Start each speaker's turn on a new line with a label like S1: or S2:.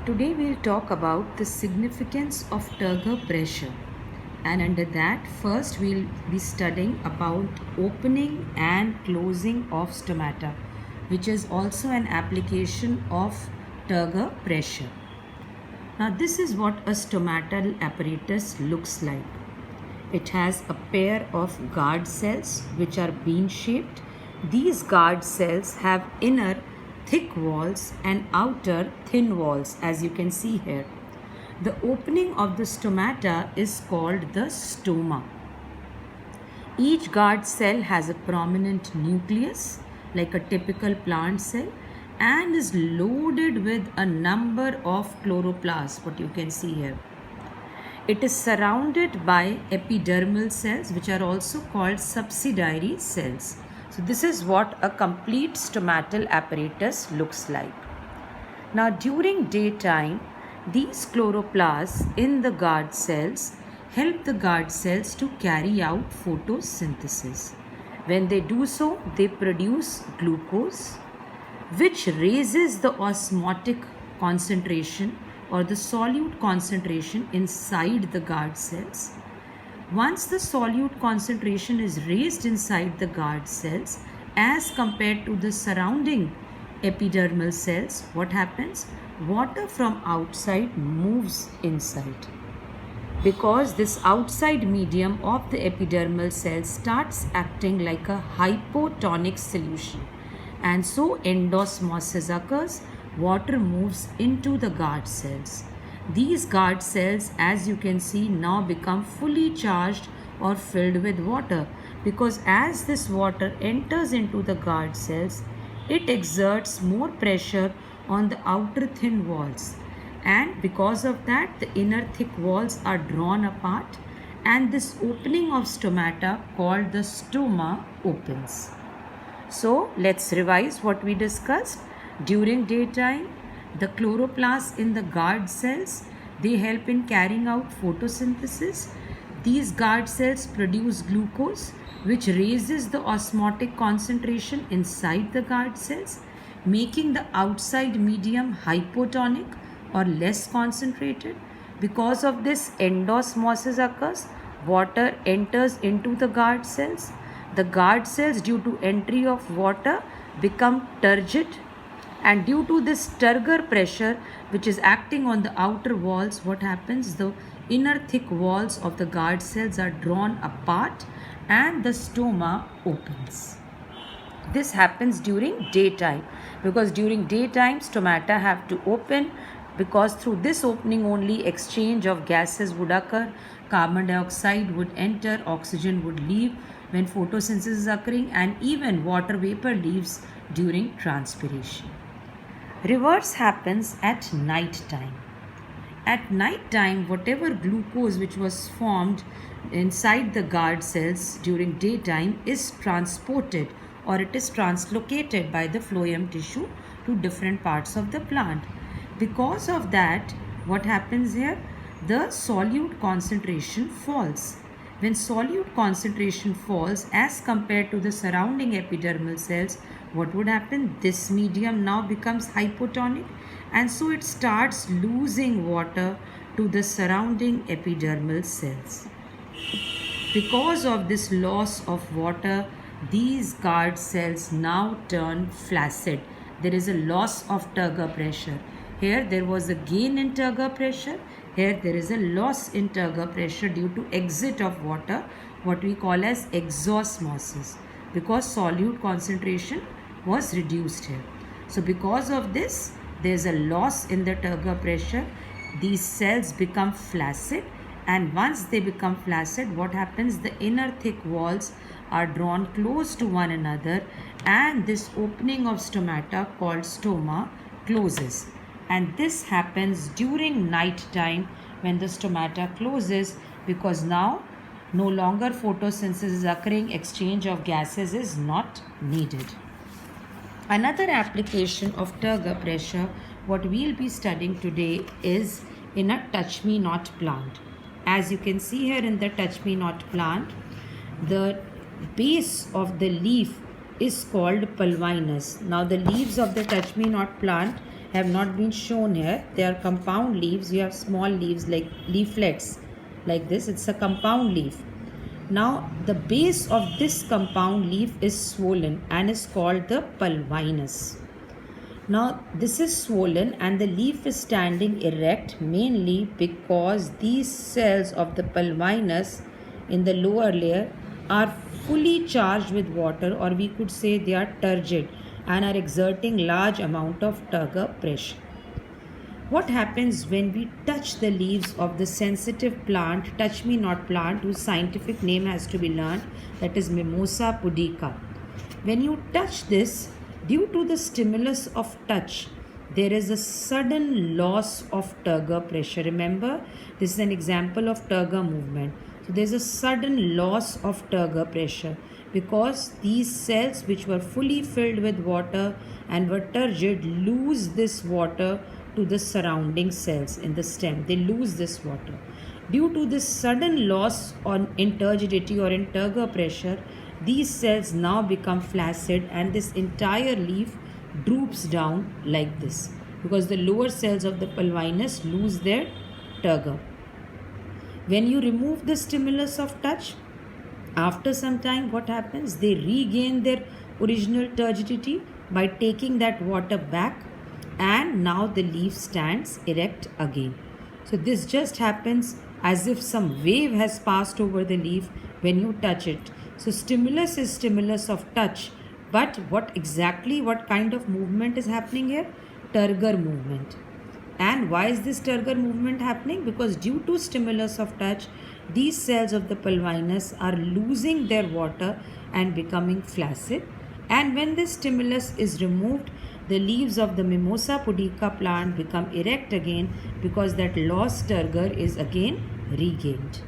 S1: Today we'll talk about the significance of turgor pressure, and under that first we'll be studying about opening and closing of stomata, which is also an application of turgor pressure. Now this is what a stomatal apparatus looks like. It has a pair of guard cells which are bean shaped. These guard cells have inner thick walls and outer thin walls, as you can see here. The opening of the stomata is called the stoma. Each guard cell has a prominent nucleus like a typical plant cell and is loaded with a number of chloroplasts, what you can see here. It is surrounded by epidermal cells, which are also called subsidiary cells. So this is what a complete stomatal apparatus looks like. Now during daytime, these chloroplasts in the guard cells help the guard cells to carry out photosynthesis. When they do so, they produce glucose, which raises the osmotic concentration or the solute concentration inside the guard cells. Once the solute concentration is raised inside the guard cells as compared to the surrounding epidermal cells, what happens? Water from outside moves inside. Because this outside medium of the epidermal cells starts acting like a hypotonic solution, and so endosmosis occurs. Water moves into the guard cells. These guard cells, as you can see, now become fully charged or filled with water, because as this water enters into the guard cells, it exerts more pressure on the outer thin walls, and because of that the inner thick walls are drawn apart and this opening of stomata called the stoma opens. So let's revise what we discussed. During daytime, the chloroplasts in the guard cells, they help in carrying out photosynthesis. These guard cells produce glucose, which raises the osmotic concentration inside the guard cells, making the outside medium hypotonic or less concentrated. Because of this, endosmosis occurs. Water enters into the guard cells. The guard cells, due to entry of water, become turgid, and due to this turgor pressure which is acting on the outer walls, what happens? The inner thick walls of the guard cells are drawn apart and the stoma opens. This happens during daytime, because during daytime stomata have to open, because through this opening only exchange of gases would occur. Carbon dioxide would enter, oxygen would leave when photosynthesis is occurring, and even water vapor leaves during transpiration. Reverse happens at night time. At night time, whatever glucose which was formed inside the guard cells during daytime is transported, or it is translocated by the phloem tissue to different parts of the plant. Because of that, what happens here? The solute concentration falls. When solute concentration falls as compared to the surrounding epidermal cells, what would happen? This medium now becomes hypotonic, and so it starts losing water to the surrounding epidermal cells. Because of this loss of water, these guard cells now turn flaccid. There is a loss of turgor pressure. Here there was a gain in turgor pressure. Here there is a loss in turgor pressure due to exit of water, what we call as exosmosis, because solute concentration was reduced here. So because of this, there is a loss in the turgor pressure. These cells become flaccid, and once they become flaccid, what happens? The inner thick walls are drawn close to one another, and this opening of stomata called stoma closes. And this happens during night time when the stomata closes, because now no longer photosynthesis is occurring, exchange of gases is not needed. Another application of turgor pressure, what we'll be studying today, is in a touch-me-not plant. As you can see here in the touch-me-not plant, the base of the leaf is called pulvinus. Now the leaves of the touch-me-not plant have not been shown here. They are compound leaves. You have small leaves like leaflets like this. It's a compound leaf. Now the base of this compound leaf is swollen and is called the pulvinus. Now this is swollen and the leaf is standing erect mainly because these cells of the pulvinus in the lower layer are fully charged with water, or we could say they are turgid and are exerting large amount of turgor pressure. What happens when we touch the leaves of the sensitive plant, touch me not plant, whose scientific name has to be learned, that is Mimosa pudica. When you touch this, due to the stimulus of touch, there is a sudden loss of turgor pressure. Remember, this is an example of turgor movement. So there is a sudden loss of turgor pressure because these cells which were fully filled with water and were turgid lose this water to the surrounding cells in the stem. They lose this water. Due to this sudden loss in turgidity or in turgor pressure, these cells now become flaccid and this entire leaf droops down like this because the lower cells of the pulvinus lose their turgor. When you remove the stimulus of touch, after some time what happens? They regain their original turgidity by taking that water back, and now the leaf stands erect again. So this just happens as if some wave has passed over the leaf when you touch it. So stimulus is stimulus of touch, but what kind of movement is happening here? Turgor movement. And why is this turgor movement happening? Because due to stimulus of touch, these cells of the pulvinus are losing their water and becoming flaccid. And when this stimulus is removed, the leaves of the Mimosa pudica plant become erect again because that lost turgor is again regained.